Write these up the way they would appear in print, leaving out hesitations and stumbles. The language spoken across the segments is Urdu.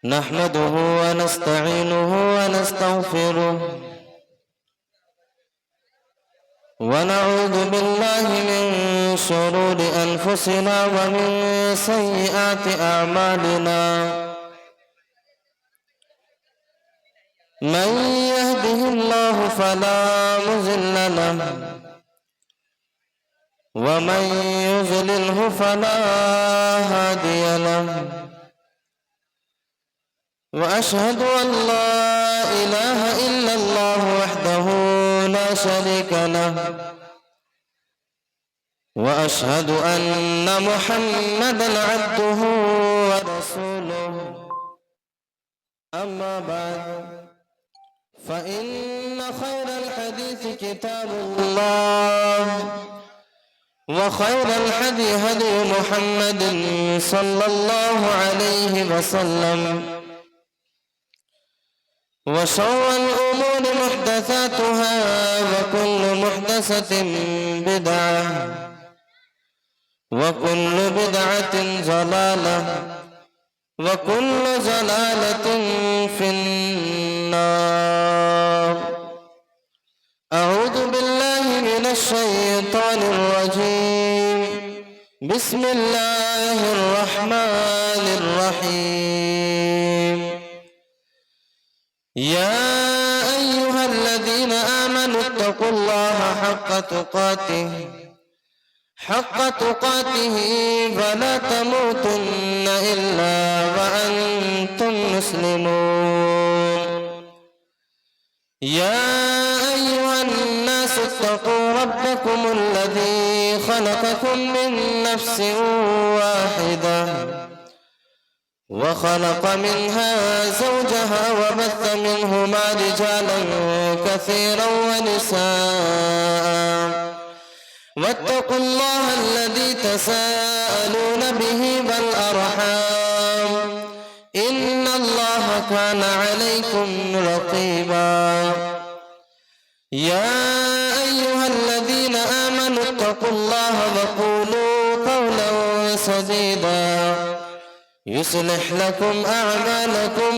نحمده ونستعينه ونستغفره ونعوذ بالله من شرور أنفسنا ومن سيئات أعمالنا من يهده الله فلا مضل له ومن يضلله فلا هادي له وأشهد أن لا إله إلا الله وحده لا شريك له وأشهد أن محمدا عبده ورسوله أما بعد فإن خير الحديث كتاب الله وخير الهدي هدي محمد صلى الله عليه وسلم وشر الأمور محدثاتها وكل محدثة بدعة وكل بدعة ضلالة وكل ضلالة في النار. أعوذ بالله من الشيطان الرجيم. بسم الله الرحمن الرحيم. يا أيها الذين آمنوا اتقوا الله حق تقاته فلا تموتن إلا وأنتم مسلمون. يا أيها الناس اتقوا ربكم الذي خلقكم من نفس واحدة وخلق منها زوجها وبث منهما رجالا كثيرا ونساء واتقوا الله الذي تساءلون به والأرحام إن الله كان عليكم رقيبا. يا أيها الذين آمنوا اتقوا الله وقولوا قولا سديدا يصلح لكم أعمالكم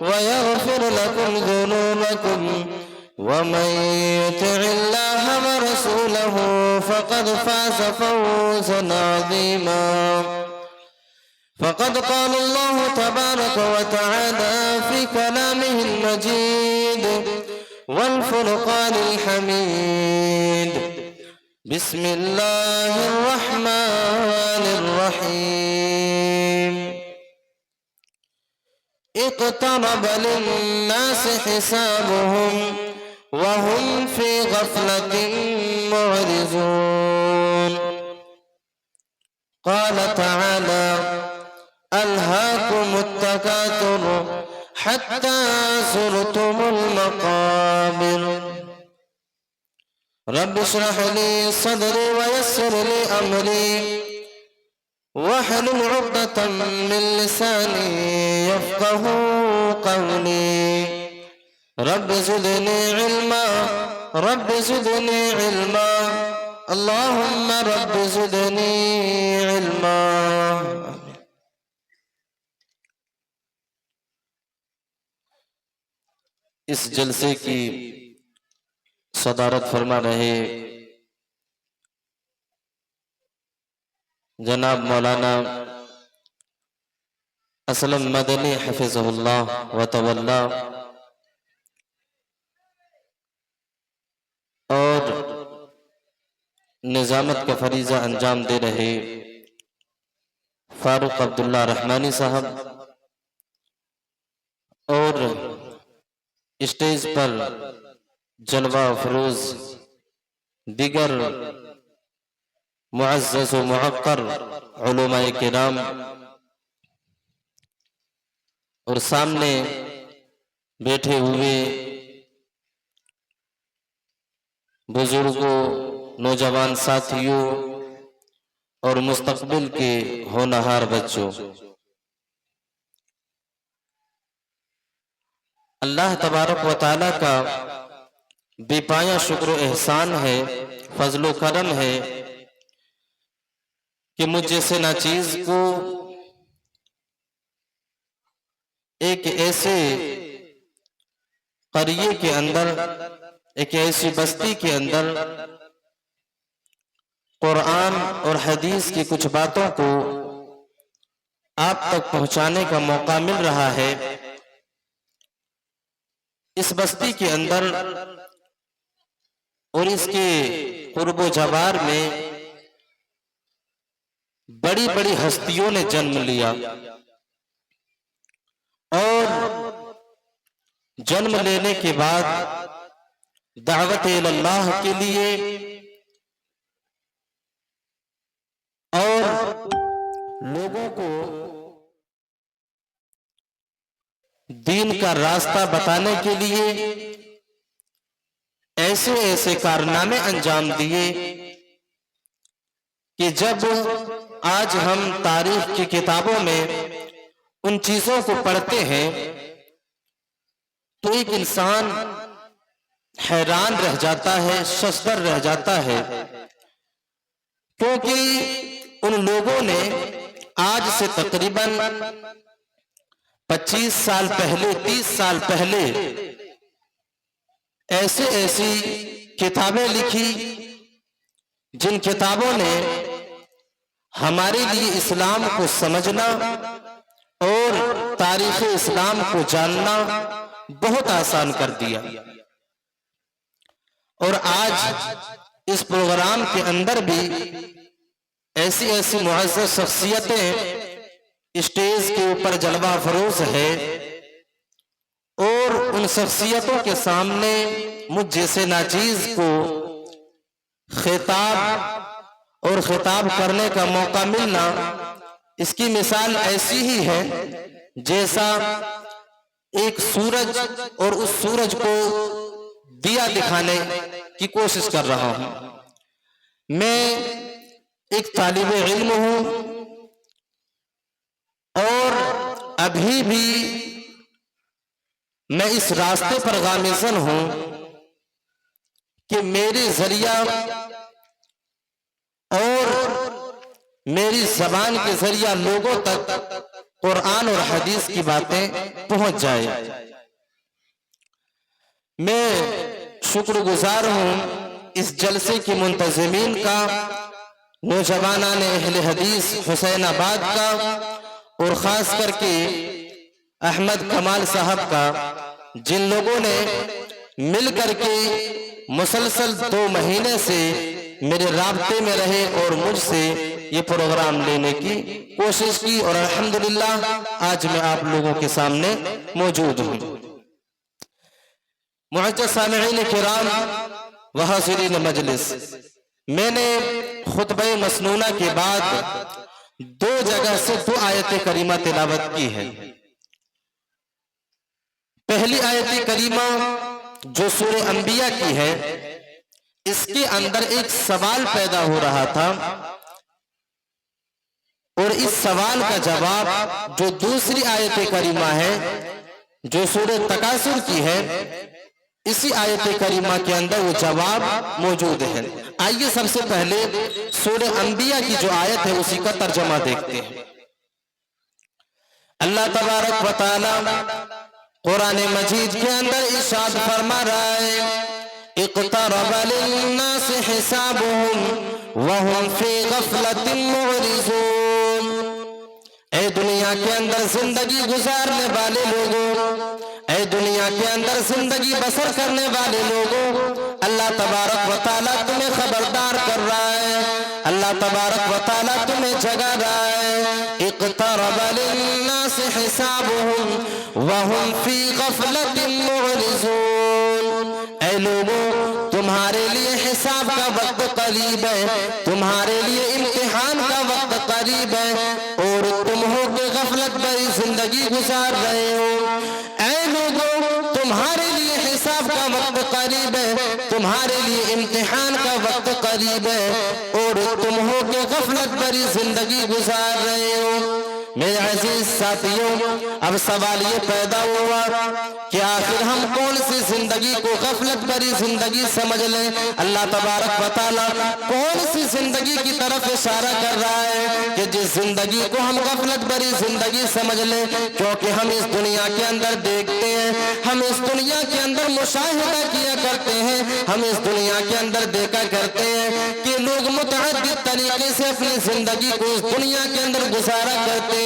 ويغفر لكم ذنوبكم ومن يطع الله ورسوله فقد فاز فوزا عظيما. فقد قال الله تبارك وتعالى في كلامه المجيد والفرقان الحميد. بسم الله الرحمن الرحيم. اقترب للناس حسابهم وهم في غفلة معرضون. قال تعالى ألهاكم التكاثر حتى زرتم المقابر. رب اشرح لي صدري ويسر لي أمري واحلل عقدة من لساني يفقه قولي. رب زدني علما رب زدني علما اللهم رب زدني علما. اس جلسے کی صدارت فرما رہے جناب مولانا اسلم مدنی حفظہ اللہ وتولا اور نظامت کا فریضہ انجام دے رہے فاروق عبداللہ رحمانی صاحب اور اسٹیج پر جلوہ افروز دیگر معزز و معقر علماء کرام اور سامنے بیٹھے ہوئے بزرگوں، نوجوان ساتھیوں اور مستقبل کے ہونہار بچوں، اللہ تبارک و تعالیٰ کا بے پایا شکر و احسان ہے، فضل و کرم ہے کہ مجھ جیسے ناچیز کو ایک ایسے قریے کے اندر، ایک ایسی بستی کے اندر قرآن اور حدیث کی کچھ باتوں کو آپ تک پہنچانے کا موقع مل رہا ہے۔ اس بستی کے اندر اور اس کے قرب و جوار میں بڑی بڑی ہستیوں نے جنم لیا، اور جنم لینے کے بعد دعوت اللہ کے لیے اور لوگوں کو دین کا راستہ بتانے کے لیے ایسے ایسے کارنامے انجام دیے کہ جب آج ہم تاریخ کی کتابوں میں ان چیزوں کو پڑھتے ہیں تو ایک انسان حیران رہ جاتا ہے، ششدر رہ جاتا ہے، کیونکہ ان لوگوں نے آج سے تقریباً 25 سال پہلے، 30 سال پہلے ایسی کتابیں لکھی جن کتابوں نے ہمارے لیے اسلام کو سمجھنا اور تاریخ اسلام کو جاننا بہت آسان کر دیا۔ اور آج اس پروگرام کے اندر بھی ایسی ایسی معزز شخصیتیں اسٹیج کے اوپر جلوہ فروز ہے، اور ان شخصیتوں کے سامنے مجھ جیسے ناچیز کو خطاب کرنے کا موقع ملنا، اس کی مثال ایسی ہی ہے جیسا ایک سورج اور اس سورج کو دیا دکھانے کی کوشش کر رہا ہوں۔ میں ایک طالب علم ہوں، اور ابھی بھی میں اس راستے پر گامزن ہوں کہ میرے ذریعہ اور میری زبان کے ذریعہ لوگوں تک قرآن اور حدیث کی باتیں پہنچ جائے۔ میں شکر گزار ہوں اس جلسے کی منتظمین کا، نوجوانان اہل حدیث حسین آباد کا، اور خاص کر کے احمد کمال صاحب کا، جن لوگوں نے مل کر کے مسلسل 2 مہینے سے میرے رابطے میں رہے اور مجھ سے یہ پروگرام لینے کی کوشش کی، اور الحمدللہ آج میں آپ لوگوں کے سامنے موجود ہوں۔ معزز سامعین کرام و حاضرین مجلس، میں نے خطبہ مسنونہ کے بعد 2 جگہ سے 2 آیت کریمہ تلاوت کی ہے۔ پہلی آیت کریمہ جو سورہ انبیاء کی ہے، اس کے اندر ایک سوال پیدا ہو رہا تھا، اور اس سوال کا جواب جو دوسری آیت کریمہ ہے جو سورہ تکاثر کی ہے، اسی آیت کریمہ کے اندر وہ جواب موجود ہے۔ آئیے سب سے پہلے سورہ انبیاء کی جو آیت ہے اسی کا ترجمہ دیکھتے ہیں۔ اللہ تبارک و تعالی قرآن مجید کے اندر ارشاد فرما رہا ہے، اقترب للناس حسابهم وهم فی غفلۃ معرضون۔ اے دنیا کے اندر زندگی گزارنے والے لوگوں، اے دنیا کے اندر زندگی بسر کرنے والے لوگوں، اللہ تبارک و تعالیٰ تمہیں خبردار کر رہا ہے، اللہ تبارک و تعالیٰ تمہیں جگا رہا ہے۔ اقترب للناس حسابهم وهم فی غفلۃ معرضون۔ اے لوگوں، تمہارے لیے حساب کا وقت قریب ہے، تمہارے لیے امتحان کا وقت قریب ہے، اور تم ہو کے غفلت بھری زندگی گزار رہے ہو۔ اے لوگوں، تمہارے لیے حساب کا وقت قریب ہے، تمہارے لیے امتحان کا وقت قریب ہے، اور تم ہو کے غفلت بھری زندگی گزار رہے ہو۔ میرے عزیز ساتھیوں، اب سوال یہ پیدا ہوا کہ آخر ہم کون سی زندگی کو غفلت بری زندگی سمجھ لیں؟ اللہ تبارک و تعالیٰ کون سی زندگی کی طرف اشارہ کر رہا ہے کہ جس زندگی کو ہم غفلت بری زندگی سمجھ لیں؟ کیونکہ ہم اس دنیا کے اندر دیکھتے ہیں، ہم اس دنیا کے اندر مشاہدہ کیا کرتے ہیں، ہم اس دنیا کے اندر دیکھا کرتے ہیں کہ لوگ متعدد طریقے سے اپنی زندگی کو اس دنیا کے اندر گزارا کرتے ہیں،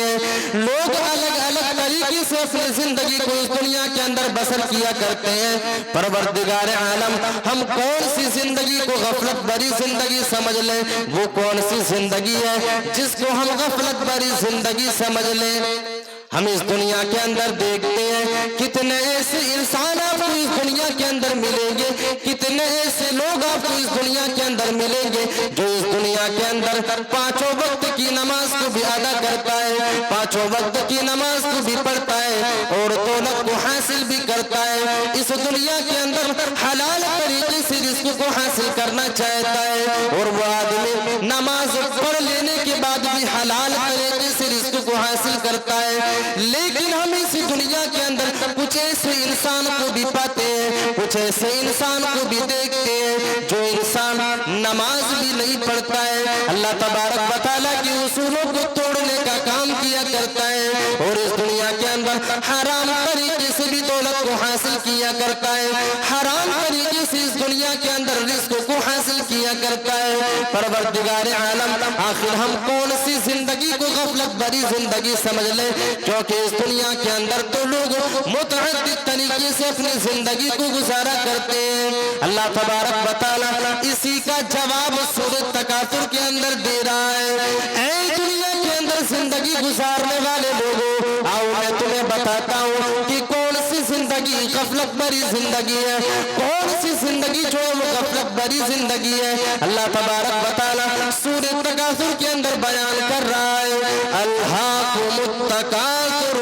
لوگ الگ الگ طریقے سے اپنی زندگی کو اس دنیا کے اندر بسر کیا کرتے ہیں۔ پروردگار عالم ہم کون سی زندگی کو غفلت بری زندگی سمجھ لیں؟ وہ کون سی زندگی ہے جس کو ہم غفلت بری زندگی سمجھ لیں؟ ہم اس دنیا کے اندر دیکھتے ہیں کتنے ایسے انسان آپ کو اس دنیا کے اندر ملیں گے، کتنے ایسے لوگ آپ کو اس دنیا کے اندر ملیں گے جو اس دنیا کے اندر پانچوں وقت کی نماز کو بھی ادا کرتا ہے، پانچوں وقت کی نماز کو بھی پڑھتا ہے اور دولت کو حاصل بھی کرتا ہے، اس دنیا کے اندر حلال طریقے سے رزق کو حاصل کرنا چاہتا ہے، اور وہ آدمی نماز پڑھ لینے کے بعد بھی حلال طریقے سے رزق کو حاصل کرتا ہے۔ لیکن ہم اس دنیا کے اندر کچھ ایسے انسان کو بھی پاتے ہیں، کچھ ایسے انسان کو بھی دیکھتے ہیں جو انسان نماز بھی نہیں پڑھتا ہے، اللہ تبارک و تعالیٰ کی اصولوں کو توڑنے کا کام کیا کرتا ہے اور اس دنیا کے اندر حرام طریقے سے بھی دولت کو حاصل کیا کرتا ہے، حرام طریقے سے اس دنیا کے اندر رزق کو حاصل کیا کرتا ہے۔ پروردگار عالم آخر ہم کون سی زندگی کو غفلت بری زندگی سمجھ لیں؟ کیونکہ اس دنیا کے اندر تو لوگ متعدد طریقے سے اپنی زندگی کو گزارا کرتے ہیں۔ اللہ تبارک و تعالیٰ اسی کا جواب سورۃ تکاثر کے اندر دے رہا ہے۔ اے دنیا کے اندر زندگی گزارنے والے لوگوں، آؤ میں تمہیں بتاتا ہوں کہ کون سی زندگی غفلت بری زندگی ہے، کون سی زندگی جو ہے وہ غفلت بری زندگی ہے۔ اللہ تبارک و تعالیٰ سورۃ تکاثر کے اندر بیان کر رہا ہے، الہاکم التکاثر،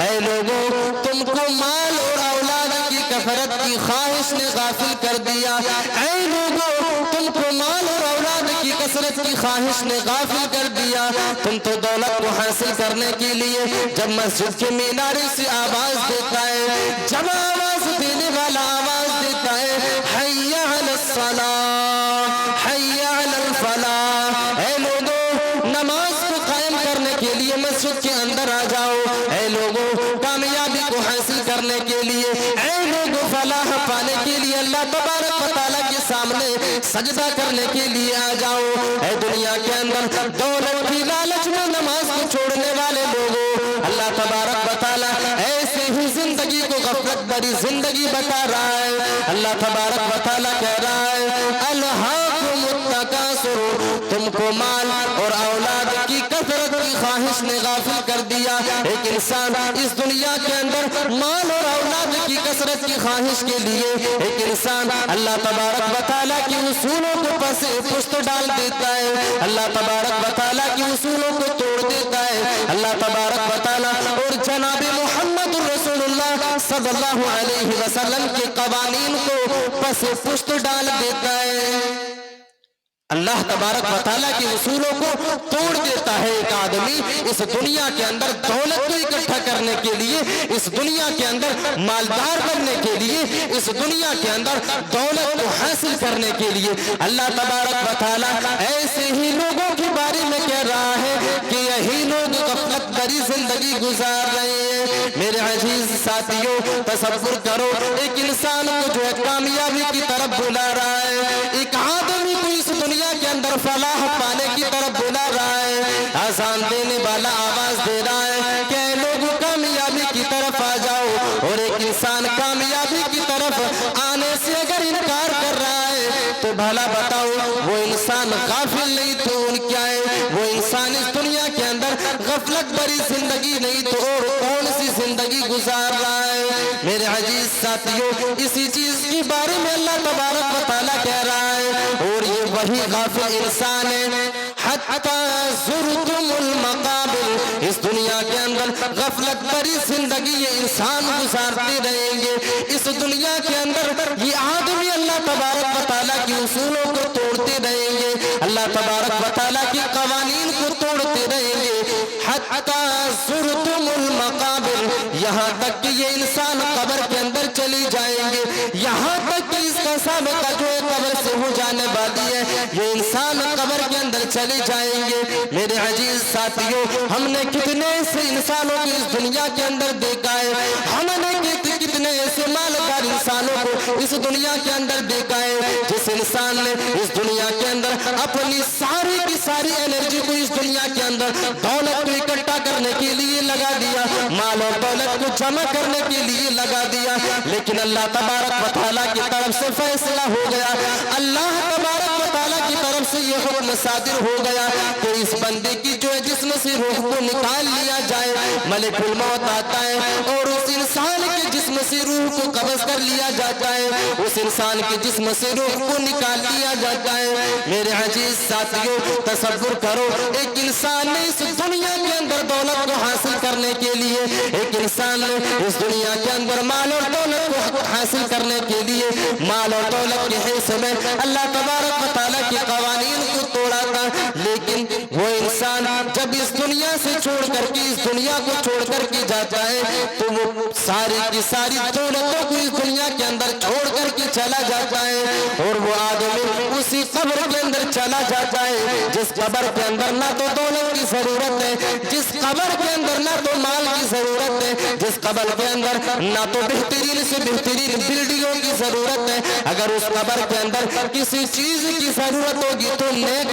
اے لوگوں تم کو مال اور اولاد کی کثرت کی خواہش نے غافل کر دیا، اے لوگوں تم کو مال اور اولاد کی کثرت کی خواہش نے غافل کر دیا، تم تو دولت کو حاصل کرنے کے لیے جب مسجد کے مینارے سے آواز دیتا ہے، جب آواز دینے والا آواز دیتا ہے حی علی الصلاۃ حی علی الفلاح، اے لوگوں نماز کو قائم کرنے کے لیے مسجد کے اندر آ جاؤ، اے لوگوں کامیابی کو حاصل کرنے کے لیے، اے لوگوں فلاح پانے کے لیے اللہ تبارک و تعالیٰ کے سامنے سجدہ کرنے کے لیے آ جاؤ۔ اے دنیا کے اندر دولت کی لالچ میں نماز کو چھوڑنے والے لوگوں، اللہ تبارک و تعالیٰ ایسے ہی زندگی کو غفلت بری زندگی بتا رہا ہے۔ اللہ تبارک و تعالیٰ کہہ رہا ہے الہاکم التکاثر، تم کو مال اور اولاد کی کثرت کی خواہش نے غافل کر دیا۔ ایک انسان اس دنیا کے اندر مال اور اولاد کی کثرت کی خواہش کے لیے ایک انسان اللہ تبارک و تعالیٰ کی اصولوں کو پس پشت ڈال دیتا ہے، اللہ تبارک و تعالیٰ کی اصولوں کو توڑ دیتا ہے، اللہ تبارک و تعالیٰ اور جناب محمد رسول اللہ صلی اللہ علیہ وسلم کے قوانین کو پس پشت ڈال دیتا ہے، اللہ تبارک و تعالیٰ کے اصولوں کو توڑ دیتا ہے۔ ایک آدمی اس دنیا کے اندر دولت کو اکٹھا کرنے کے لیے، اس دنیا کے اندر مالدار بننے کے لیے، اس دنیا کے اندر دولت کو حاصل کرنے کے لیے اللہ تبارک و تعالیٰ ایسے ہی لوگوں کے بارے میں کہہ رہا ہے کہ یہی لوگ غفلت بری زندگی گزار رہے ہیں۔ میرے عزیز ساتھیوں تصور کرو، ایک انسان کو جو ہے کامیابی کی طرف بلا رہا ہے، ایک آدمی کو اس دنیا کے اندر فلاح پانے کی طرف بلا رہا ہے، آزان دینے والا آواز دے رہا ہے کہ اے لوگ کامیابی کی طرف آ جاؤ، اور ایک انسان کامیابی کی طرف آنے سے اگر انکار کر رہا ہے تو بھلا بتاؤ وہ انسان غافل نہیں تو کیا ہے؟ وہ انسان اس دنیا کے اندر غفلت بری زندگی نہیں تو اور کون سی زندگی گزار رہا ہے؟ میرے عزیز ساتھیوں اسی چیز کے بارے میں اللہ تبارک و تعالیٰ کہہ رہا ہے، اور یہ وہی غافل انسان ہے حتی زرتم المقابر، اس دنیا کے اندر غفلت بری زندگی یہ انسان گزارتے رہیں گے، اس دنیا کے اندر یہ آدمی اللہ تبارک و تعالیٰ کی اصولوں کو توڑتے رہیں گے، اللہ تبارک و تعالیٰ کے قوانین کو توڑتے رہیں گے، حتی زرتم المقابر، یہاں تک کہ یہ انسان قبر کے اندر چلی جائیں گے، یہاں تک کہ اس کا سابقہ جو ہے قبر سے ہو جانے والی ہے، یہ انسان قبر کے اندر چلے جائیں گے۔ میرے عزیز ساتھیوں، ہم نے کتنے ایسے انسانوں کی اس دنیا کے اندر دیکھا ہے، ہم نے کتنے ایسے مالدار انسانوں کو اس دنیا کے اندر دیکھا ہے، جس انسان نے اس دنیا کے اندر اپنی ساری کی ساری انرجی کو اس دنیا کے اندر دولت کو اکٹھا کرنے کے لیے لگا دیا، مال اور دولت کو جمع کرنے کے لیے لگا دیا، لیکن اللہ تبارک و تعالیٰ کی طرف سے فیصلہ ہو گیا، اللہ تبارک و تعالیٰ کی طرف سے یہ حکم صادر ہو گیا کہ اس بندے کی جو ہے جسم سے روح کو نکال لیا جائے۔ ملک الموت آتا ہے اور اس انسان کے جسم سے روح کو قبض کر لیا جاتا ہے، اس انسان کے جسم سے روح کو نکال لیا جاتا ہے۔ میرے عزیز ساتھیوں، تصور کرو، ایک انسان نے اس دنیا کے اندر دولت کو حاصل کرنے کے لیے، ایک انسان نے اس دنیا کے اندر مال اور دولت کو حاصل کرنے کے لیے مال اور دولت کے حصے میں اللہ تبارک و تعالیٰ کے قوانین کو توڑا تھا، لیکن وہ انسان جب اس دنیا سے چھوڑ کر کے اس دنیا کو چھوڑ کر کے جاتا ہے تو وہ ساری کی ساری دولتوں کو اس دنیا کے اندر چھوڑ کر کے چلا جاتا ہے، اور وہ آدمی اسی قبر کے اندر چلا جاتا ہے جس قبر کے اندر نہ تو دولت کی ضرورت ہے، جس قبر کے اندر نہ تو مال کی ضرورت ہے، جس قبر کے اندر نہ تو بہترین سے بہترین بلڈنگوں کی ضرورت ہے۔ اگر اس قبر کے اندر کسی چیز کی ضرورت ہوگی تو نیک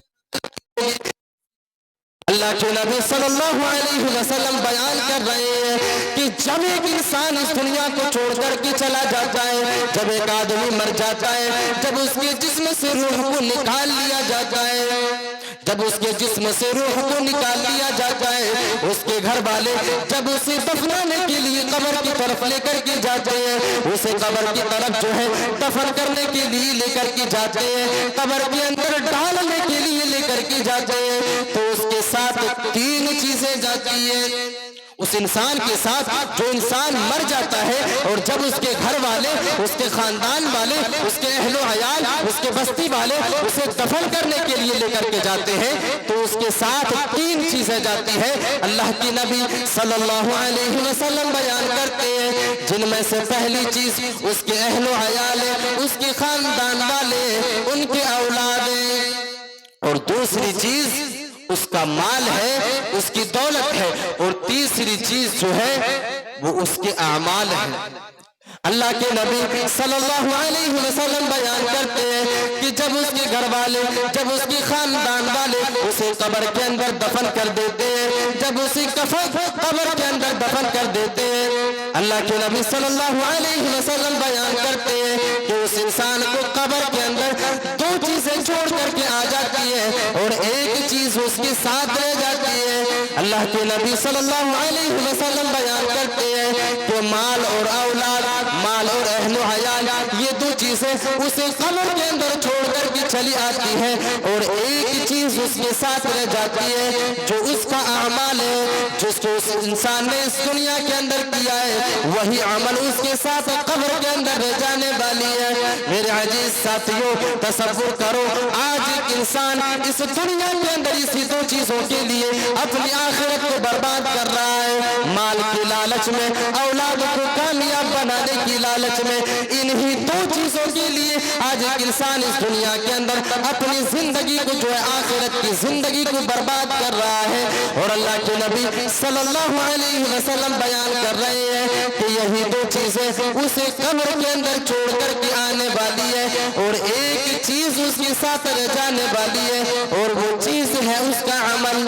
اللہ کے نبی صلی اللہ علیہ وسلم بیان کر رہے ہیں کہ جب ایک انسان اس دنیا کو چھوڑ کر کے چلا جاتا ہے، جب ایک آدمی مر جاتا ہے، جب اس کے جسم سے روح کو نکال لیا جاتا ہے، جب اس کے جسم سے روح کو نکال لیا جاتا ہے، اس کے گھر والے جب اسے دفنانے کے لیے قبر کی طرف لے کر کے جاتے ہیں، اسے قبر کی طرف جو ہے دفن کرنے کے لیے لے کر کے جاتے ہیں، قبر کے اندر ڈالنے کے لیے لے کر کے جاتے ہیں، تو اس کے ساتھ تین چیزیں جاتی ہیں۔ اس انسان کے ساتھ جو انسان مر جاتا ہے اور جب اس کے گھر والے، اس کے خاندان والے، اس کے اہل و عیال، اس کے بستی والے اسے دفن کرنے کے لیے لے کر کے جاتے ہیں تو اس کے ساتھ تین چیزیں جاتی ہیں۔ اللہ کی نبی صلی اللہ علیہ وسلم بیان کرتے ہیں جن میں سے پہلی چیز اس کے اہل و عیال ہے، اس کے خاندان والے، ان کے اولاد ہیں، اور دوسری چیز اس کا مال ہے، اس کی دولت ہے، اور تیسری چیز جو ہے وہ اس کے اعمال ہیں۔ اللہ کے نبی صلی اللہ علیہ وسلم بیان کرتے ہیں کہ جب اس کے گھر والے، جب اس کے خاندان والے اسے قبر کے اندر دفن کر دیتے ہیں، جب اسے قبر کے اندر دفن کر دیتے ہیں، اللہ کے نبی صلی اللہ علیہ وسلم بیان کرتے ہیں کہ اس انسان کو قبر کے اندر دو چیزیں چھوڑ کر کے آ جاتی ہے اور ایک چیز اس کے ساتھ رہ جاتی ہے۔ اللہ کے نبی صلی اللہ علیہ وسلم بیان کرتے ہیں کہ مال اور اولاد، مال اور اہل و عیال، یہ دو چیزیں اسے قبر کے اندر چھوڑ کر کے چلی آتی ہے، اور ایک چیز اس کے ساتھ رہ جاتی ہے جو اس کا اعمال ہے، جس کو اس انسان نے اس دنیا کے اندر کیا ہے، وہی عمل اس کے ساتھ قبر کے اندر رہ جانے والی ہے۔ میرے عزیز ساتھیوں، تصور کرو آج ایک انسان اس دنیا کے اندر اسی دو چیزوں کے لیے اپنی آخرت کو برباد کر رہا ہے، مال کی لالچ میں، اولاد کو کامیاب بنانے کی لالچ میں، انہی دو چیزوں کے لیے آج ایک انسان اس دنیا کے اندر اپنی زندگی کو جو ہے آخرت کی زندگی کو برباد کر رہا ہے۔ اور اللہ کے نبی صلی اللہ علیہ وسلم بیان کر رہے ہیں کہ یہی دو چیزیں اسے قبر کے اندر چھوڑ کر کے آنے والی ہے، اور ایک چیز اس کے ساتھ رہ جانے والی ہے، اور وہ چیز ہے اس کا عمل،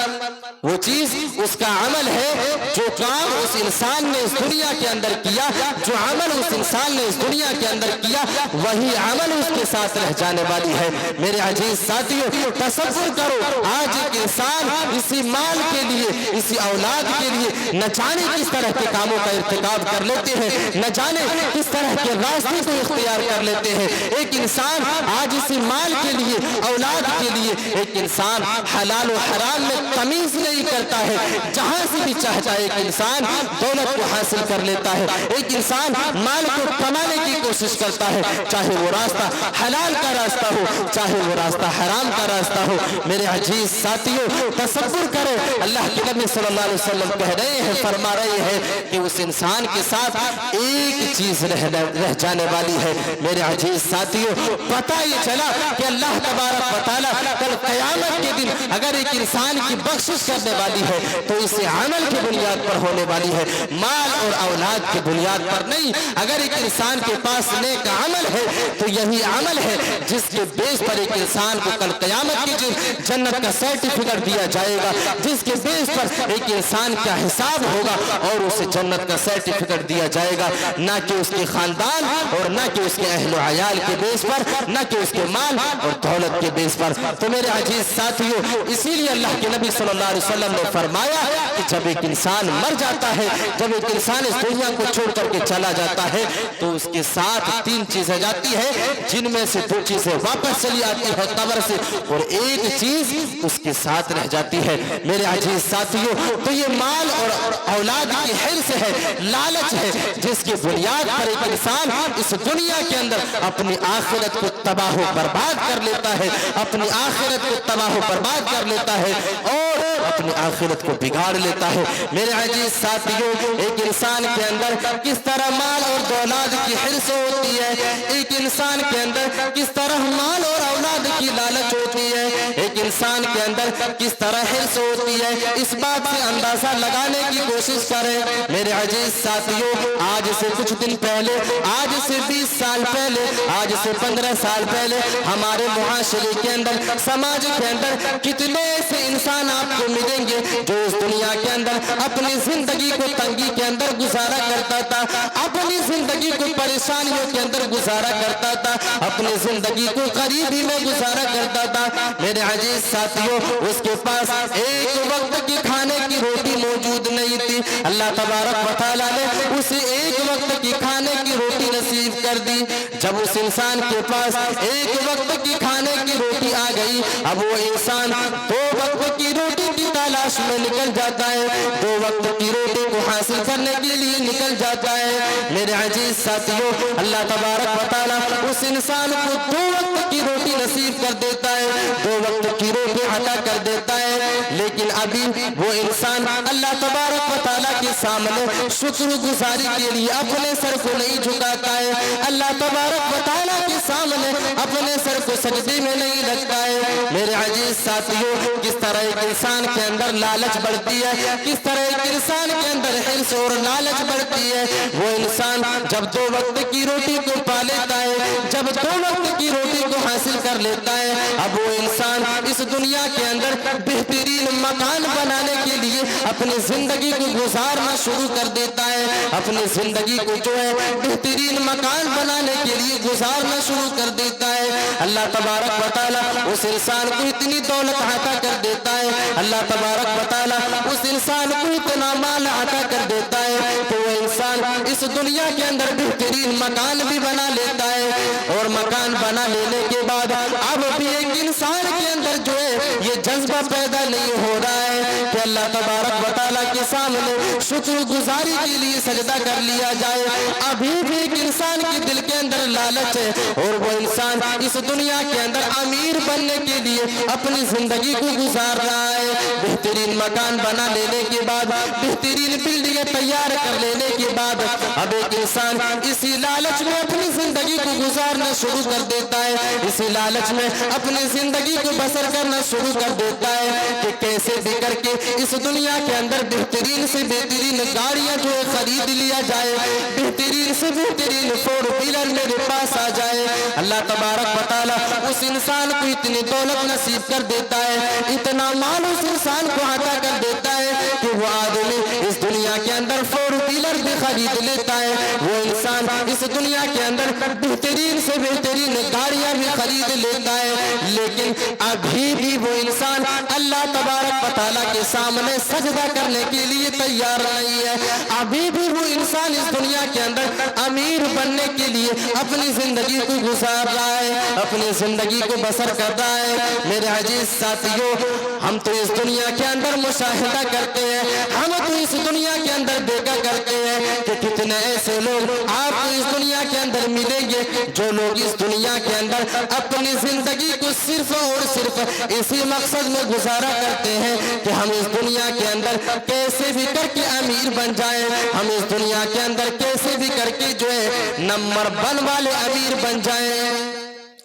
وہ چیز اس کا عمل ہے، جو کام اس انسان نے اس دنیا کے اندر کیا، جو عمل اس انسان نے اس دنیا کے اندر کیا، وہی عمل اس کے ساتھ رہ جانے والی ہے۔ میرے عزیز ساتھیوں، تصور کرو آج ایک انسان اسی مال کے لیے، اسی اولاد کے لیے نہ جانے کس طرح کے کاموں کا ارتکاب کر لیتے ہیں، نہ جانے کس طرح کے راستے کو اختیار کر لیتے ہیں۔ ایک انسان آج اسی مال کے لیے، اولاد کے لیے، ایک انسان حلال و حرام میں تمیز نہیں نہیں کرتا ہے. جہاں سے بھی چاہتا ہے ایک انسان دولت کو حاصل کر لیتا ہے. ایک انسان مال کو کمانے کی کوشش کرتا ہے, چاہے وہ راستہ حلال کا راستہ ہو, چاہے وہ راستہ حرام کا راستہ ہو. میرے عزیز ساتھیوں, تصور کریں, اللہ کے نبی صلی اللہ علیہ وسلم کہہ رہے ہیں, فرما رہے ہیں کہ اس انسان کے ساتھ ایک چیز رہ جانے والی ہے. میرے عزیز ساتھیوں, پتہ یہ چلا کہ اللہ تبارک و تعالیٰ کل قیامت کے دن اگر ایک انسان کی بخشش کرنے والی ہے تو اسے عمل کی بنیاد پر ہونے والی ہے, مال اور اولاد کی بنیاد پر نہیں. اگر ایک انسان کے پاس نیک عمل ہے تو یہی عمل ہے جس کے بیس پر ایک انسان کو کل قیامت کی جنت کا سرٹیفکیٹ دیا جائے گا, جس کے بیس پر ایک انسان کا حساب ہوگا اور اسے جنت کا سرٹیفکیٹ دیا جائے گا, نہ کہ اس کے خاندان اور نہ کہ اس کے اہل و عیال کے بیس پر, نہ کہ اس کے مال اور دولت کے بیس پر. تو میرے عزیز ساتھیوں, اسی لیے اللہ کے نبی صلی اللہ علیہ وسلم نے فرمایا کہ جب ایک انسان مر جاتا ہے, جب ایک انسان اس دنیا کو چھوڑ کر کے چلا جاتا ہے تو اس کے ساتھ 3 چیزیں جاتی ہے, جن میں سے 2 چیزیں واپس چلی آتی ہے قبر سے اور ایک چیز اس کے ساتھ رہ جاتی ہے. میرے عزیز ساتھیوں, تو یہ مال اور اولاد کی حرص ہے, لالچ ہے, جس کی بنیاد پر ایک انسان اس دنیا کے اندر اپنی آخرت کو تباہ و برباد کر لیتا ہے, اپنی آخرت کو تباہ و برباد کر لیتا ہے اور اپنی آخرت کو بگاڑ لیتا ہے. میرے عزیز ساتھیوں, ایک انسان کے اندر کس طرح مال اور اولاد کی حرص ہوتی ہے, ایک انسان کے اندر کس طرح مال اور اولاد کی لالچ ہوتی ہے, ایک انسان کے اندر کس طرح حرص ہوتی ہے, اس بات سے اندازہ لگانے کی کوشش کریں. میرے عزیز ساتھیوں, آج سے کچھ دن پہلے, آج سے 20 سال پہلے, آج سے 15 سال پہلے ہمارے معاشرے کے اندر, سماج کے اندر کتنے ایسے انسان آپ کو ملیں گے جو اس دنیا کے اندر اپنی زندگی کو تنگی کے اندر گزارا کرتا تھا, اپنی زندگی کو پریشانیوں کے اندر گزارا کرتا تھا, اپنی زندگی کو غریبی میں گزارا کرتا تھا. میرے عزیز ساتھیوں, اس کے پاس ایک وقت کی کھانے کی روٹی موجود نہیں تھی. اللہ تبارک و تعالیٰ نے اسے ایک وقت کی کھانے کی روٹی نصیب کر دی. جب اس انسان کے پاس ایک وقت کی کھانے کی روٹی آ گئی, اب وہ انسان 2 وقت کی روٹی کی تلاش میں نکل جاتا ہے, 2 وقت کی روٹی کو حاصل کرنے کے لیے نکل جاتا ہے. میرے عزیز ساتھیوں, اللہ تبارک و تعالیٰ اس انسان کو 2 وقت کی روٹی نصیب کر دیتا ہے, 2 وقت کی روٹی عطا کر دیتا ہے, لیکن ابھی وہ انسان اللہ تبارک و تعالیٰ کے سامنے شکر گزاری کے لیے اپنے سر کو نہیں جھکاتا ہے, اللہ تبارک و تعالیٰ کے سامنے اپنے سر کو سجدے میں نہیں رکھتا ہے. میرے عزیز ساتھیوں, کس طرح ایک انسان کے اندر لالچ بڑھتی ہے, کس طرح ایک انسان کے اندر حرص اور لالچ بڑھتی ہے. وہ انسان جب 2 وقت کی روٹی کو پا لیتا ہے, جب 2 وقت کی روٹی کو حاصل کر لیتا ہے, اب وہ انسان اس دنیا کے اندر بہترین مکان بنانے کے لیے اپنی زندگی کو گزارنا شروع کر دیتا ہے, اپنی زندگی کو جو ہے بہترین مکان بنانے کے لیے گزارنا شروع کر دیتا ہے. اللہ تبارک و تعالیٰ اس انسان کو اتنی دولت عطا کر دیتا ہے, اللہ تبارک و تعالیٰ اس انسان کو اتنا مال عطا کر دیتا ہے کہ وہ انسان اس دنیا کے اندر بہترین مکان بھی بنا لیتا ہے, اور مکان بنا لینے کے بعد اب بھی ایک انسان کے اندر جو ہے یہ جذبہ پیدا نہیں ہو رہا ہے کہ اللہ تبارک و تعالیٰ کے سامنے شکر گزاری کے لیے سجدہ کر لیا جائے. ابھی بھی ایک انسان کے دل کے اندر لالچ ہے اور وہ انسان اس دنیا کے اندر امیر بننے کے لیے اپنی زندگی کو گزار رہا ہے. بہترین مکان بنا لینے کے بعد, بہترین بلڈنگیں تیار کر لینے کے بعد اب ایک انسان اسی لالچ میں اپنی زندگی کو گزارنا شروع کر دیتا ہے, اسی لالچ میں اپنی زندگی کو بسر کرنا شروع کر دیتا ہے کہ کیسے بھی کر کے اس دنیا کے اندر بہترین سے بہترین گاڑیاں جو ہے خرید لیا جائے, بہترین سے بہترین 4 ویلر میرے پاس آ جائے. اللہ تبارک و تعالیٰ اس انسان کو اتنی دولت نصیب کر دیتا ہے, اتنا مال اس انسان کو عطا کر دیتا ہے کہ وہ آدمی اس دنیا کے اندر 4 ویلر بھی خرید لیتا ہے, وہ انسان اس دنیا کے اندر بہترین سے بہترین گاڑیاں بھی خرید لیتا ہے, لیکن ابھی بھی وہ انسان اللہ تبارک و تعالیٰ کے سامنے سجدہ کرنے کے لیے تیار نہیں ہے. ابھی بھی وہ انسان اس دنیا کے اندر امیر بننے کے لیے اپنی زندگی کو گزار رہا ہے، اپنی زندگی کو بسر کر رہا ہے۔ میرے عزیز ساتھیوں، ہم تو اس دنیا کے اندر مشاہدہ کرتے ہیں، ہم تو اس دنیا کے اندر دیکھا کرتے ہیں کہ کتنے ایسے لوگ آپ کو اس دنیا کے اندر ملیں گے جو لوگ اس دنیا کے اندر اپنی زندگی کو صرف اور صرف اسی مقصد میں گزارا کرتے ہیں کہ ہم اس دنیا کے اندر کیسے بھی کر کے امیر بن جائیں، ہم اس دنیا کے اندر کیسے بھی کر کے جو ہے نمبر 1 والے امیر بن جائیں۔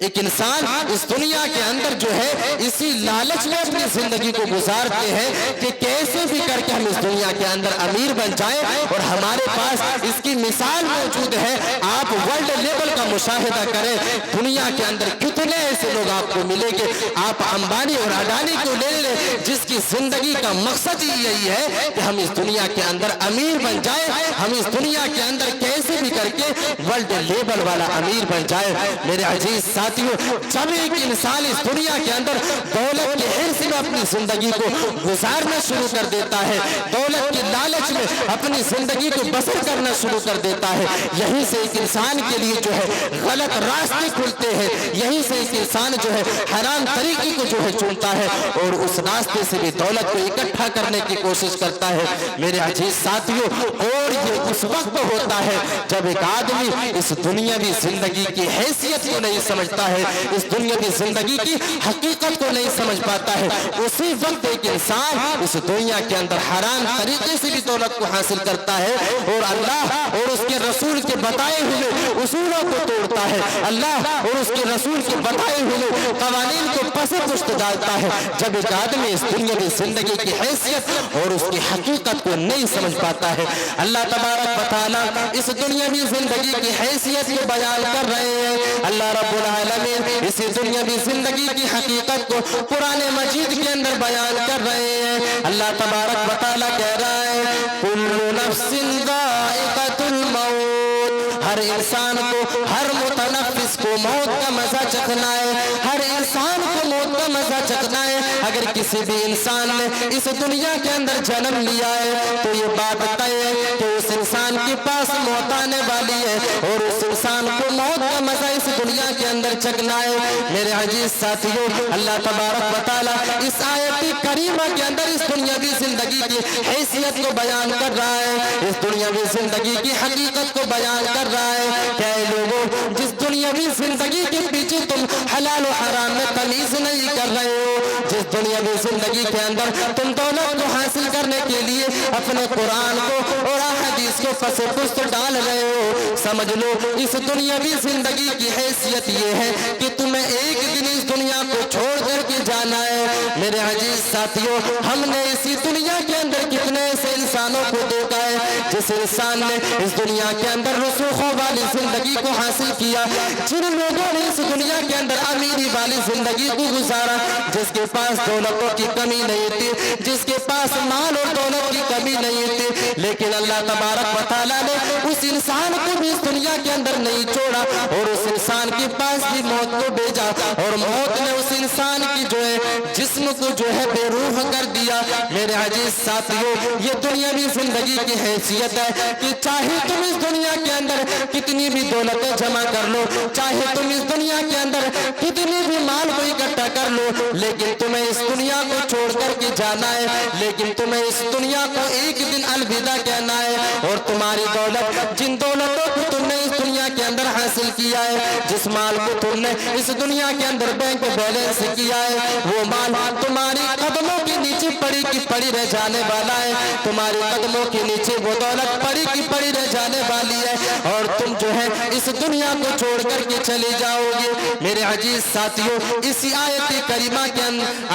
ایک انسان اس دنیا کے اندر جو ہے اسی لالچ میں اپنی زندگی کو گزارتے ہیں کہ کیسے بھی کر کے ہم اس دنیا کے اندر امیر بن جائیں، اور ہمارے پاس اس کی مثال موجود ہے۔ آپ ورلڈ لیول کا مشاہدہ کریں، دنیا کے اندر کتنے ایسے لوگ آپ کو ملیں گے۔ آپ امبانی اور اڈانی کو لے لیں جس کی زندگی کا مقصد ہی یہی ہے کہ ہم اس دنیا کے اندر امیر بن جائیں، ہم اس دنیا کے اندر کیسے بھی کر کے ورلڈ لیول والا امیر بن جائیں۔ میرے عزیز جب ایک انسان اس دنیا کے اندر دولت کے حرص میں اپنی زندگی کو گزارنا شروع کر دیتا ہے، دولت کی لالچ میں اپنی زندگی کو بسر کرنا شروع کر دیتا ہے، یہیں سے ایک انسان کے لیے جو ہے غلط راستے کھلتے ہیں، یہیں سے ایک انسان جو ہے حرام طریقے کو جو ہے چنتا ہے اور اس راستے سے بھی دولت کو اکٹھا کرنے کی کوشش کرتا ہے۔ میرے عزیز ساتھیوں، اور یہ اس وقت ہوتا ہے جب ایک آدمی اس دنیاوی زندگی کی حیثیت کو نہیں سمجھتا ہے، اس دنیاوی زندگی کی حقیقت کو نہیں سمجھ پاتا ہے، اسی وقت ایک انسان اس دنیا کے اندر حرام طریقے سے بھی دولت کو حاصل کرتا ہے اور اللہ اور اس کے رسول کے بتائے ہوئے اصولوں کو توڑتا ہے، اللہ اور اس کے رسول کے بتائے ہوئے قوانین کو پس پشت ڈالتا ہے۔ جب ایک آدمی اس دنیاوی زندگی کی حیثیت اور اس کی حقیقت کو نہیں سمجھ پاتا ہے، اللہ تبارک و تعالیٰ اس دنیاوی زندگی کی حیثیت کو بیان کر رہے ہیں۔ اللہ رب العالمین اسی دنیاوی زندگی کی حقیقت کو قرآن مجید کے اندر بیان کر رہے ہیں۔ اللہ تبارک و تعالیٰ کہہ رہا ہے کل نفس ذائقۃ الموت، ہر انسان کو، ہر متنفس کو موت کا مزہ چکھنا ہے، ہر انسان کو موت کا مزہ چکھنا ہے۔ اگر کسی بھی انسان نے اس دنیا کے اندر جنم لیا ہے تو یہ بات طے ہے کہ اس انسان کے پاس موت آنے والی ہے اور اس انسان کو موت کا مزہ اس دنیا کے اندر چکھنا ہے۔ میرے عزیز ساتھیوں، اللہ تبارک و تعالیٰ اس آیت کریمہ کے اندر اس دنیاوی زندگی کی حیثیت کو بیان کر رہا ہے، اس دنیاوی زندگی کی حقیقت کو بیان کر رہا ہے کہ اے لوگوں، جس دنیاوی زندگی کے پیچھے تم حلال و حرام میں تمیز نہیں کر رہے ہو، جس دنیاوی زندگی کے اندر تم دولت کو حاصل کرنے کے لیے اپنے قرآن کو اور احادیث کو پس پشت ڈال رہے ہو، سمجھ لو اس دنیاوی زندگی کی حیثیت یہ ہے کہ تمہیں ایک دن اس دنیا کو چھوڑ کر کے جانا ہے۔ میرے عزیز ساتھیوں، ہم نے اسی دنیا کے اندر کتنے ایسے انسانوں کو دیکھا ہے جس انسان نے اس دنیا کے اندر رسوخوں والی زندگی کو حاصل کیا، جن لوگوں نے اس دنیا کے اندر امیری والی زندگی کو گزارا، جس کے پاس دولتوں کی کمی نہیں تھی، جس کے پاس مال اور دولت کی کمی نہیں تھی، لیکن اللہ تبارک و تعالیٰ نے اس انسان کو بھی اس دنیا کے اندر نہیں چھوڑا اور اس انسان کے پاس بھی موت کو بھیجا اور موت نے اس انسان کی جو ہے جسم کو جو ہے بے روح کر دیا۔ میرے عزیز ساتھیوں، یہ دنیاوی زندگی کی حیثیت ہے کہ چاہے تم اس دنیا کے اندر کتنی بھی دولتیں جمع کر لو، چاہے تم اس دنیا کے اندر کتنی بھی مال کو اکٹھا کر لو، لیکن تمہیں اس دنیا کو چھوڑ کر کے جانا ہے، لیکن تمہیں اس دنیا کو ایک دن الوداع کہنا ہے۔ اور تمہاری دولت، جن دولتوں کو تم نے اس دنیا کے اندر حاصل کیا ہے، جس مال کو تم نے اس دنیا کے اندر بینک بیلنس کیا ہے، وہ مال تمہاری قدموں کے نیچے پڑی کی پڑی رہ جانے والا ہے، تمہاری قدموں کے نیچے وہ دولت پڑی کی پڑی رہ جانے والی ہے اور تم جو ہے اس دنیا کو چھوڑ کر کے چلے جاؤ گے۔ میرے عزیز ساتھیوں، اسی آیت کریمہ کے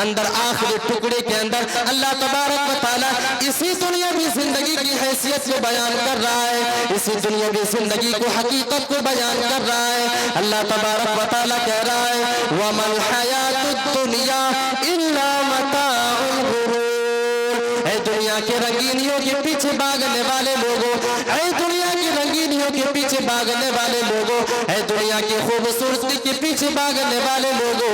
اندر آخری ٹکڑے کے اندر اللہ تبارک و تعالیٰ اسی دنیاوی زندگی کی حیثیت کو بیان کر رہا ہے، اسی دنیاوی زندگی کو حقیقت کو بیان کر رہا ہے۔ اللہ تبارک و تعالیٰ کہہ رہا ہے وَمَا الْحَيَاةُ الدُّنْيَا إِلَّا مَتَاعُ الْغُرُورِ، اے دنیا کے رنگینیوں کے پیچھے بھاگنے والے لوگوں، اے دنیا کی رنگینیوں کے پیچھے بھاگنے والے لوگوں، اے دنیا کی خوبصورتی کے پیچھے بھاگنے والے لوگوں،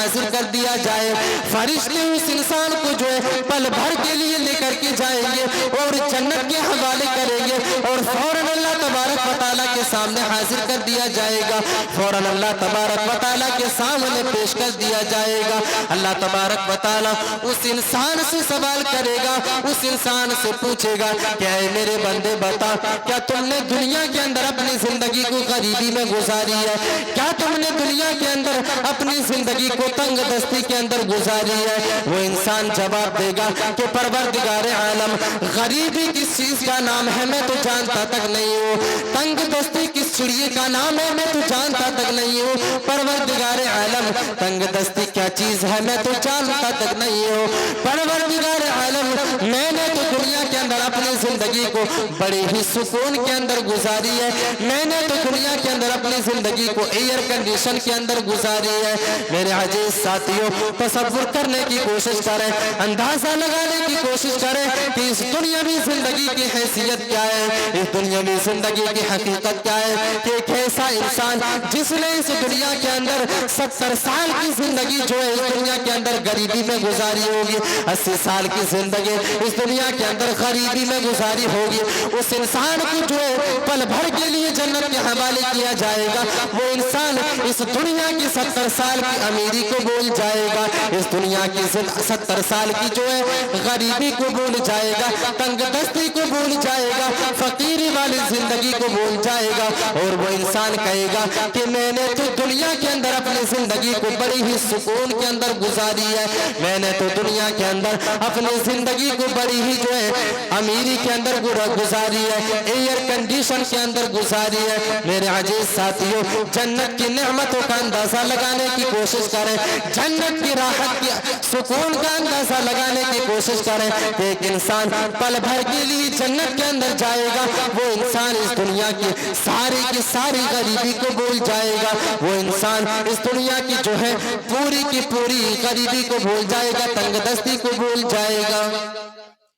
حاضر کر دیا جائے، فرشتے اس انسان کو جو ہے پل بھر کے لیے لے کر کے جائیں گے اور جنت کے حوالے کریں گے، اور فوراً اللہ تبارک و تعالیٰ کے سامنے حاضر کر دیا جائے گا، فوراً اللہ تبارک و تعالیٰ کے سامنے پیش کر دیا جائے گا۔ اللہ تبارک و تعالیٰ اس انسان سے سوال کرے گا، اس انسان سے پوچھے گا کہ اے میرے بندے بتا، کیا تم نے دنیا کے اندر اپنی زندگی کو غریبی میں گزاری ہے؟ کیا تم نے دنیا کے اندر اپنی زندگی کو تنگ دستی کے اندر گزاری ہے؟ وہ انسان جواب دے گا کہ پروردگار عالم، غریبی کس چیز کا نام ہے میں تو جانتا تک نہیں ہوں، تنگ دستی کس چڑیے کا نام ہے میں تو جانتا تک نہیں ہوں، پروردگار عالم تنگ دستی کیا چیز ہے میں تو جانتا تک نہیں ہوں، پروردگار عالم میں نے تو دنیا کے اندر اپنی زندگی کو بڑے ہی سکون کے اندر گزاری ہے، میں نے تو دنیا کے اندر اپنی زندگی کو ایئر کنڈیشن کے اندر گزاری ہے۔ میرے عزیز ساتھیوں، تصور کرنے کی کوشش کریں، اندازہ لگانے کی کوشش کریں کہ اس دنیاوی زندگی کی حیثیت کیا ہے، اس دنیاوی زندگی کی حقیقت کیا ہے کہ ایک ایسا انسان جس نے اس دنیا کے اندر 70 سال کی زندگی جو ہے اس دنیا کے اندر غریبی میں گزاری ہوگی، 80 سال کی زندگی اس دنیا کے اندر غریبی میں گزاری ہوگی، اس انسان کو جو ہے پل بھر کے لیے جنت کے حوالے کیا جائے گا، وہ انسان اس دنیا کی 70 سال کی امیری کو بھول جائے گا، اس دنیا کی 70 سال کی جو ہے غریبی کو بھول جائے گا، تنگ دستی کو بھول جائے گا، فقیری والی زندگی کو بھول جائے گا، اور وہ انسان کہے گا کہ میں نے تو دنیا کے اندر اپنی زندگی کو بڑی ہی سکون کے اندر گزاری ہے، میں نے تو دنیا کے اندر اپنی زندگی کو بڑی ہی جو ہے امیری کے اندر گزاری ہے، ایئر کنڈیشن کے اندر گزاری ہے۔ میرے عزیز ساتھیوں، جنت کی نعمتوں کا اندازہ لگانے کی کوشش کریں، جنت کی راحت کی سکون کا اندازہ لگانے کی کوشش کریں کہ ایک انسان پل بھر کے لیے جنت کے اندر جائے گا، وہ انسان اس دنیا کی ساری غریبی کو بھول جائے گا، وہ انسان اس دنیا کی جو ہے پوری کی پوری غریبی کو بھول جائے گا، تنگ دستی کو بھول جائے گا۔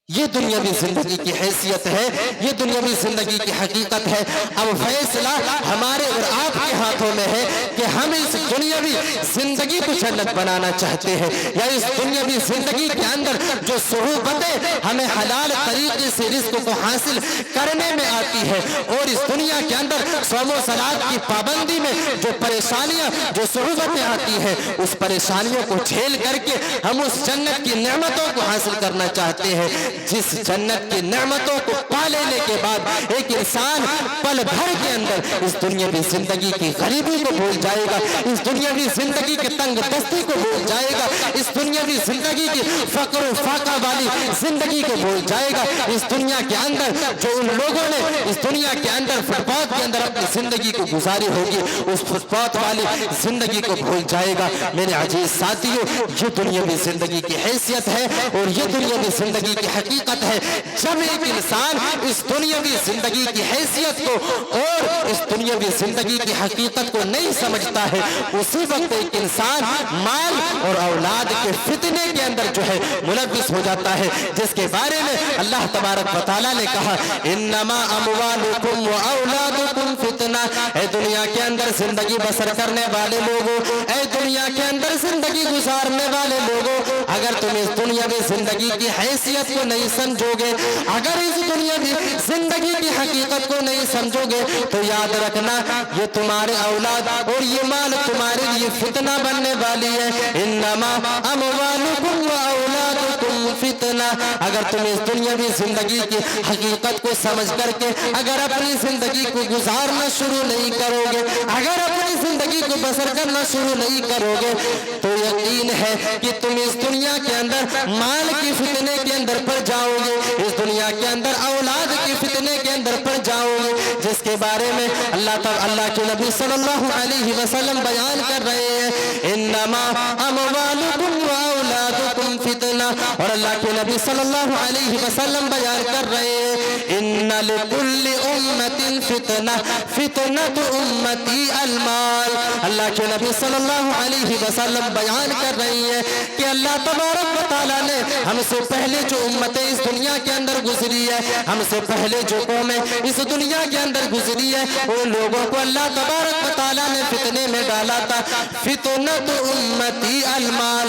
یہ دنیاوی زندگی کی حیثیت ہے، یہ دنیاوی زندگی کی حقیقت ہے۔ اب فیصلہ ہمارے اور آپ کے ہاتھوں میں ہے کہ ہم اس دنیاوی زندگی کو جنت بنانا چاہتے ہیں، یا اس دنیاوی زندگی کے اندر جو صعوبتیں ہمیں حلال طریقے سے رزق کو حاصل کرنے میں آتی ہے، اور اس دنیا کے اندر صوم و صلات کی پابندی میں جو پریشانیاں جو صعوبتیں آتی ہیں، اس پریشانیوں کو جھیل کر کے ہم اس جنت کی نعمتوں کو حاصل کرنا چاہتے ہیں، جس جنت کی نعمتوں کو پا لینے کے بعد ایک انسان پل بھر کے اندر اس دنیاوی زندگی کی غریبی کو بھول جائے گا، اس دنیاوی زندگی کی تنگ دستی کو بھول جائے گا، اس دنیاوی زندگی کی فقر و فاقہ والی زندگی کو بھول جائے گا، اس دنیا کے اندر جو ان لوگوں نے اس دنیا کے اندر فٹ پاتھ کے اندر اپنی زندگی کو گزاری ہوگی، اس فٹ پاتھ والی زندگی کو بھول جائے گا۔ میرے عزیز ساتھیوں، یہ دنیاوی زندگی کی حیثیت ہے اور یہ دنیاوی زندگی کی حقیقت ہے۔ جب ایک انسان اس دنیاوی زندگی کی حیثیت کو اور اس دنیاوی زندگی کی حقیقت کو نہیں سمجھتا ہے، اسی وقت ایک انسان مال اور اولاد کے فتنے کے اندر جو ہے ملوث ہو جاتا ہے، جس کے بارے میں اللہ تبارک و تعالیٰ نے کہا انما اموالکم و اولادکم فتنہ، اے دنیا کے اندر زندگی بسر کرنے والے لوگوں، اے دنیا کے اندر زندگی گزارنے والے لوگوں، اگر تم اس دنیاوی زندگی کی حیثیت کو نہیں سمجھو گے، اگر اس دنیاوی زندگی کی حقیقت کو نہیں سمجھو گے، تو یاد رکھنا یہ تمہارے اولاد اور یہ مال تمہارے لیے فتنہ بننے والی ہے۔ انما اموالکم و اولادکم فتنہ، اگر تم اس دنیاوی زندگی کی حقیقت کو سمجھ کر کے اگر اپنی زندگی کو گزارنا شروع نہیں کرو گے، اگر اپنی زندگی کو بسر کرنا شروع نہیں کرو گے، تو یقین ہے کہ تم اس دنیا کے اندر مال کی فتنے کے اندر پڑ جاؤ گے، اس دنیا کے اندر اولاد کی فتنے کے اندر پڑ جاؤ گے، جس کے بارے میں اللہ کے نبی صلی اللہ علیہ وسلم بیان کر رہے ہیں انما اموالکم و اولادکم فتنہ، اور اللہ کے نبی صلی اللہ علیہ وسلم بیان کر رہے ہیں ان لکل امت فتنہ فتنۃ امتی المال، اللہ کے نبی صلی اللہ علیہ وسلم بیان کر رہی ہے کہ اللہ تبارک و تعالیٰ نے ہم سے پہلے جو امتیں اس دنیا کے اندر گزری ہے، ہم سے پہلے جو قومیں اس دنیا کے اندر گزری ہے، ان لوگوں کو اللہ تبارک و تعالیٰ نے فتنے میں ڈالا تھا، فتنۃ امتی المال,